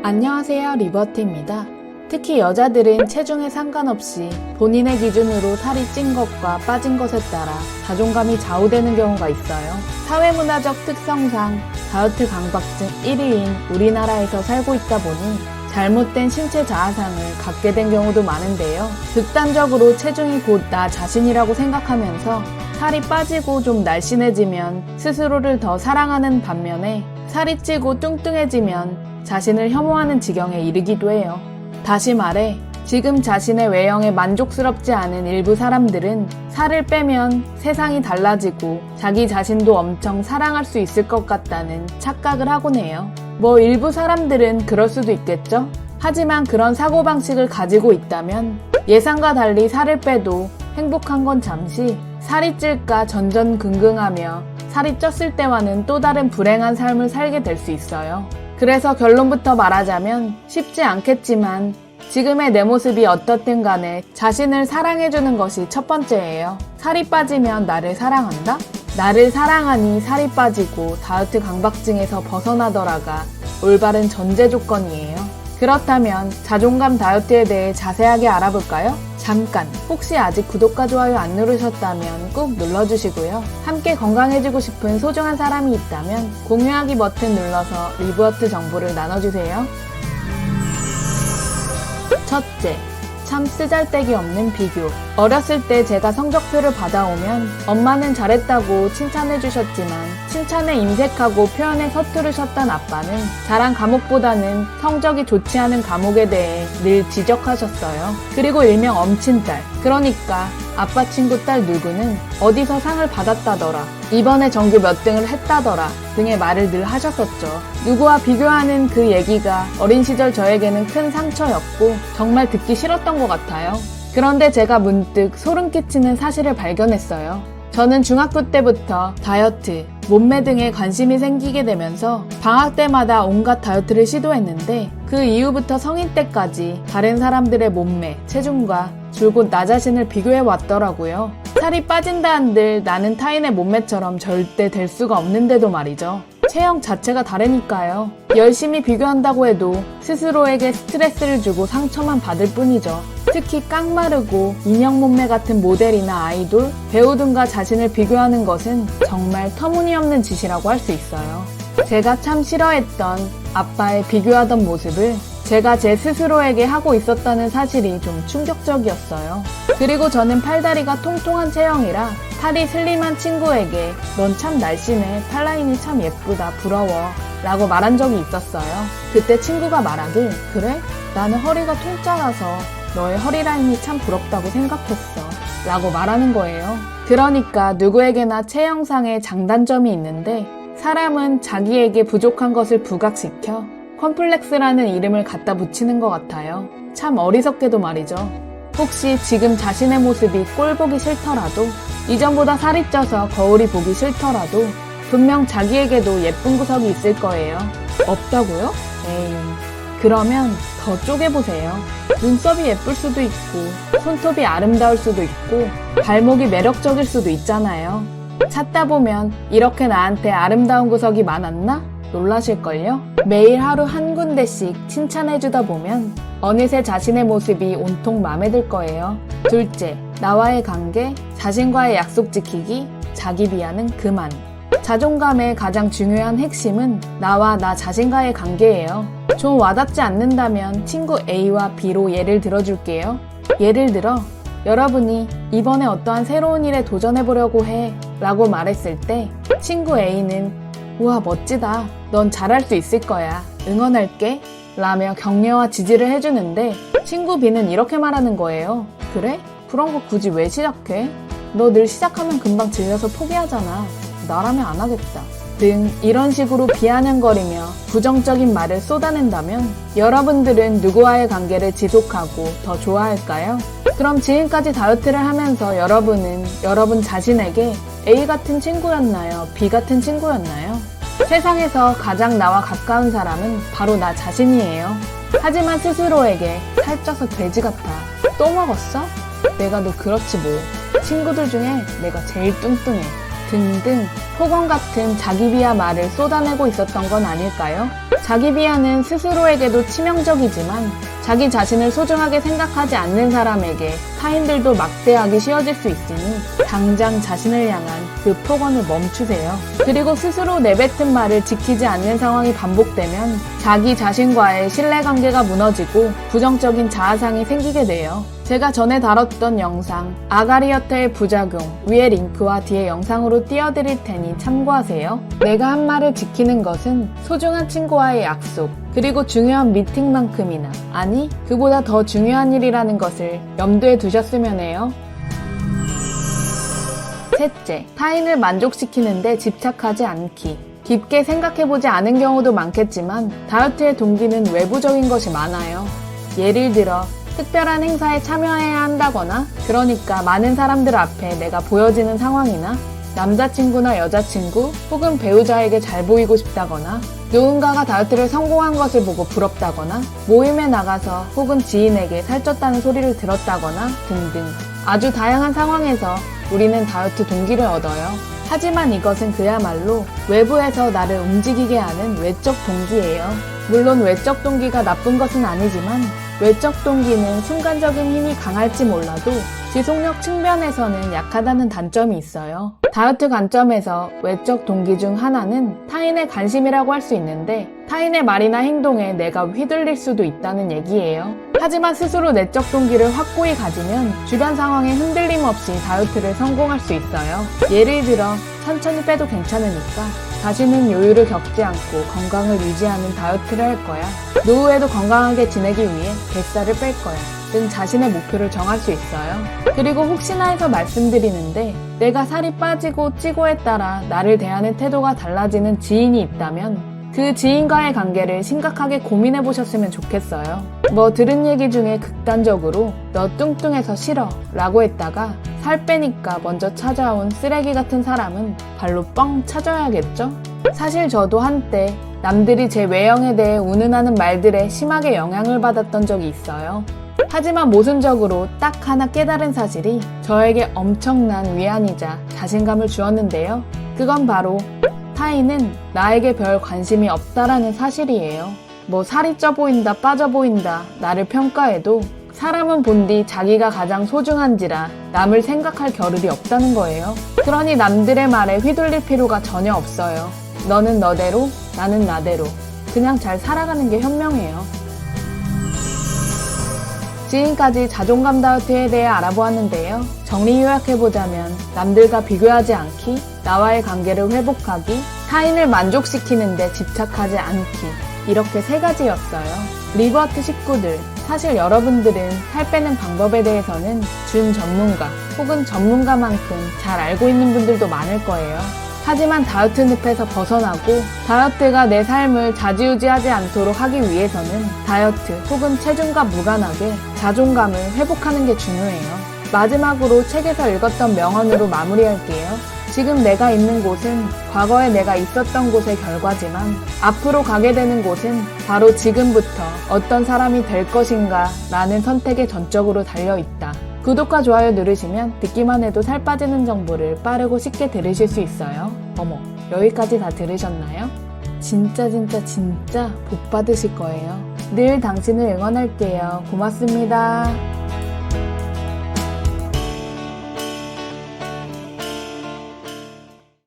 안녕하세요, 리버트입니다. 특히 여자들은 체중에 상관없이 본인의 기준으로 살이 찐 것과 빠진 것에 따라 자존감이 좌우되는 경우가 있어요. 사회문화적 특성상 다이어트 강박증 1위인 우리나라에서 살고 있다 보니 잘못된 신체 자아상을 갖게 된 경우도 많은데요. 극단적으로 체중이 곧 나 자신이라고 생각하면서 살이 빠지고 좀 날씬해지면 스스로를 더 사랑하는 반면에 살이 찌고 뚱뚱해지면 자신을 혐오하는 지경에 이르기도 해요. 다시 말해, 지금 자신의 외형에 만족스럽지 않은 일부 사람들은 살을 빼면 세상이 달라지고 자기 자신도 엄청 사랑할 수 있을 것 같다는 착각을 하곤 해요. 뭐 일부 사람들은 그럴 수도 있겠죠? 하지만 그런 사고방식을 가지고 있다면 예상과 달리 살을 빼도 행복한 건 잠시, 살이 찔까 전전긍긍하며 살이 쪘을 때와는 또 다른 불행한 삶을 살게 될 수 있어요. 그래서 결론부터 말하자면 쉽지 않겠지만 지금의 내 모습이 어떻든 간에 자신을 사랑해주는 것이 첫 번째예요. 살이 빠지면 나를 사랑한다? 나를 사랑하니 살이 빠지고 다이어트 강박증에서 벗어나더라가 올바른 전제 조건이에요. 그렇다면 자존감 다이어트에 대해 자세하게 알아볼까요? 잠깐, 혹시 아직 구독과 좋아요 안 누르셨다면 꾹 눌러주시고요. 함께 건강해지고 싶은 소중한 사람이 있다면 공유하기 버튼 눌러서 리버트 정보를 나눠주세요. 첫째, 참 쓰잘데기 없는 비교. 어렸을 때 제가 성적표를 받아오면 엄마는 잘했다고 칭찬해주셨지만 칭찬에 인색하고 표현에 서투르셨던 아빠는 잘한 과목보다는 성적이 좋지 않은 과목에 대해 늘 지적하셨어요. 그리고 일명 엄친딸, 그러니까 아빠 친구 딸 누구는 어디서 상을 받았다더라, 이번에 전교 몇 등을 했다더라 등의 말을 늘 하셨었죠. 누구와 비교하는 그 얘기가 어린 시절 저에게는 큰 상처였고 정말 듣기 싫었던 것 같아요. 그런데 제가 문득 소름 끼치는 사실을 발견했어요. 저는 중학교 때부터 다이어트, 몸매 등에 관심이 생기게 되면서 방학 때마다 온갖 다이어트를 시도했는데 그 이후부터 성인 때까지 다른 사람들의 몸매, 체중과 줄곧 나 자신을 비교해 왔더라고요. 살이 빠진다 한들 나는 타인의 몸매처럼 절대 될 수가 없는데도 말이죠. 체형 자체가 다르니까요. 열심히 비교한다고 해도 스스로에게 스트레스를 주고 상처만 받을 뿐이죠. 특히 깡마르고 인형 몸매 같은 모델이나 아이돌, 배우 등과 자신을 비교하는 것은 정말 터무니없는 짓이라고 할 수 있어요. 제가 참 싫어했던 아빠의 비교하던 모습을 제가 제 스스로에게 하고 있었다는 사실이 좀 충격적이었어요. 그리고 저는 팔다리가 통통한 체형이라 팔이 슬림한 친구에게 넌 참 날씬해, 팔라인이 참 예쁘다, 부러워 라고 말한 적이 있었어요. 그때 친구가 말하길, 그래? 나는 허리가 통짜라서 너의 허리 라인이 참 부럽다고 생각했어 라고 말하는 거예요. 그러니까 누구에게나 체형상의 장단점이 있는데 사람은 자기에게 부족한 것을 부각시켜 컴플렉스라는 이름을 갖다 붙이는 것 같아요. 참 어리석게도 말이죠. 혹시 지금 자신의 모습이 꼴 보기 싫더라도, 이전보다 살이 쪄서 거울이 보기 싫더라도 분명 자기에게도 예쁜 구석이 있을 거예요. 없다고요? 에이, 그러면 더 쪼개보세요. 눈썹이 예쁠 수도 있고 손톱이 아름다울 수도 있고 발목이 매력적일 수도 있잖아요. 찾다 보면 이렇게 나한테 아름다운 구석이 많았나? 놀라실걸요? 매일 하루 한 군데씩 칭찬해주다 보면 어느새 자신의 모습이 온통 맘에 들 거예요. 둘째, 나와의 관계, 자신과의 약속 지키기, 자기 비하는 그만. 자존감의 가장 중요한 핵심은 나와 나 자신과의 관계예요. 좀 와닿지 않는다면 친구 A와 B로 예를 들어줄게요. 예를 들어 여러분이 이번에 어떠한 새로운 일에 도전해보려고 해 라고 말했을 때 친구 A는 우와 멋지다, 넌 잘할 수 있을 거야, 응원할게 라며 격려와 지지를 해주는데 친구 B는 이렇게 말하는 거예요. 그래? 그런 거 굳이 왜 시작해? 너 늘 시작하면 금방 질려서 포기하잖아, 나라면 안 하겠다 등 이런 식으로 비아냥거리며 부정적인 말을 쏟아낸다면 여러분들은 누구와의 관계를 지속하고 더 좋아할까요? 그럼 지금까지 다이어트를 하면서 여러분은 여러분 자신에게 A 같은 친구였나요? B 같은 친구였나요? 세상에서 가장 나와 가까운 사람은 바로 나 자신이에요. 하지만 스스로에게 살쪄서 돼지 같아, 또 먹었어? 내가 너 그렇지 뭐, 친구들 중에 내가 제일 뚱뚱해 등등 폭언 같은 자기 비하 말을 쏟아내고 있었던 건 아닐까요? 자기 비하는 스스로에게도 치명적이지만 자기 자신을 소중하게 생각하지 않는 사람에게 타인들도 막대하게 씌워질 수 있으니 당장 자신을 향한 그 폭언을 멈추세요. 그리고 스스로 내뱉은 말을 지키지 않는 상황이 반복되면 자기 자신과의 신뢰관계가 무너지고 부정적인 자아상이 생기게 돼요. 제가 전에 다뤘던 영상 아가리어터의 부작용 위에 링크와 뒤에 영상으로 띄워드릴 테니 참고하세요. 내가 한 말을 지키는 것은 소중한 친구와의 약속 그리고 중요한 미팅만큼이나 아니 그보다 더 중요한 일이라는 것을 염두에 두셨으면 해요. 셋째, 타인을 만족시키는데 집착하지 않기. 깊게 생각해보지 않은 경우도 많겠지만 다이어트의 동기는 외부적인 것이 많아요. 예를 들어 특별한 행사에 참여해야 한다거나 그러니까 많은 사람들 앞에 내가 보여지는 상황이나 남자친구나 여자친구 혹은 배우자에게 잘 보이고 싶다거나 누군가가 다이어트를 성공한 것을 보고 부럽다거나 모임에 나가서 혹은 지인에게 살쪘다는 소리를 들었다거나 등등 아주 다양한 상황에서 우리는 다이어트 동기를 얻어요. 하지만 이것은 그야말로 외부에서 나를 움직이게 하는 외적 동기예요. 물론 외적 동기가 나쁜 것은 아니지만 외적 동기는 순간적인 힘이 강할지 몰라도 지속력 측면에서는 약하다는 단점이 있어요. 다이어트 관점에서 외적 동기 중 하나는 타인의 관심이라고 할 수 있는데 타인의 말이나 행동에 내가 휘둘릴 수도 있다는 얘기예요. 하지만 스스로 내적 동기를 확고히 가지면 주변 상황에 흔들림 없이 다이어트를 성공할 수 있어요. 예를 들어 천천히 빼도 괜찮으니까 다시는 요요를 겪지 않고 건강을 유지하는 다이어트를 할 거야. 노후에도 건강하게 지내기 위해 뱃살을 뺄 거야. 등 자신의 목표를 정할 수 있어요. 그리고 혹시나 해서 말씀드리는데 내가 살이 빠지고 찌고에 따라 나를 대하는 태도가 달라지는 지인이 있다면 그 지인과의 관계를 심각하게 고민해 보셨으면 좋겠어요. 뭐 들은 얘기 중에 극단적으로 너 뚱뚱해서 싫어 라고 했다가 살 빼니까 먼저 찾아온 쓰레기 같은 사람은 발로 뻥 차줘야겠죠? 사실 저도 한때 남들이 제 외형에 대해 운운하는 말들에 심하게 영향을 받았던 적이 있어요. 하지만 모순적으로 딱 하나 깨달은 사실이 저에게 엄청난 위안이자 자신감을 주었는데요. 그건 바로 타인은 나에게 별 관심이 없다라는 사실이에요. 뭐 살이 쪄 보인다, 빠져 보인다, 나를 평가해도 사람은 본디 자기가 가장 소중한지라 남을 생각할 겨를이 없다는 거예요. 그러니 남들의 말에 휘둘릴 필요가 전혀 없어요. 너는 너대로, 나는 나대로. 그냥 잘 살아가는 게 현명해요. 지금까지 자존감 다이어트에 대해 알아보았는데요. 정리 요약해보자면 남들과 비교하지 않기, 나와의 관계를 회복하기, 타인을 만족시키는데 집착하지 않기 이렇게 세 가지였어요. 리버트 식구들, 사실 여러분들은 살 빼는 방법에 대해서는 준 전문가 혹은 전문가만큼 잘 알고 있는 분들도 많을 거예요. 하지만 다이어트 늪에서 벗어나고 다이어트가 내 삶을 좌지우지하지 않도록 하기 위해서는 다이어트 혹은 체중과 무관하게 자존감을 회복하는 게 중요해요. 마지막으로 책에서 읽었던 명언으로 마무리할게요. 지금 내가 있는 곳은 과거에 내가 있었던 곳의 결과지만 앞으로 가게 되는 곳은 바로 지금부터 어떤 사람이 될 것인가 라는 선택에 전적으로 달려있다. 구독과 좋아요 누르시면 듣기만 해도 살 빠지는 정보를 빠르고 쉽게 들으실 수 있어요. 어머, 여기까지 다 들으셨나요? 진짜 복 받으실 거예요. 늘 당신을 응원할게요. 고맙습니다.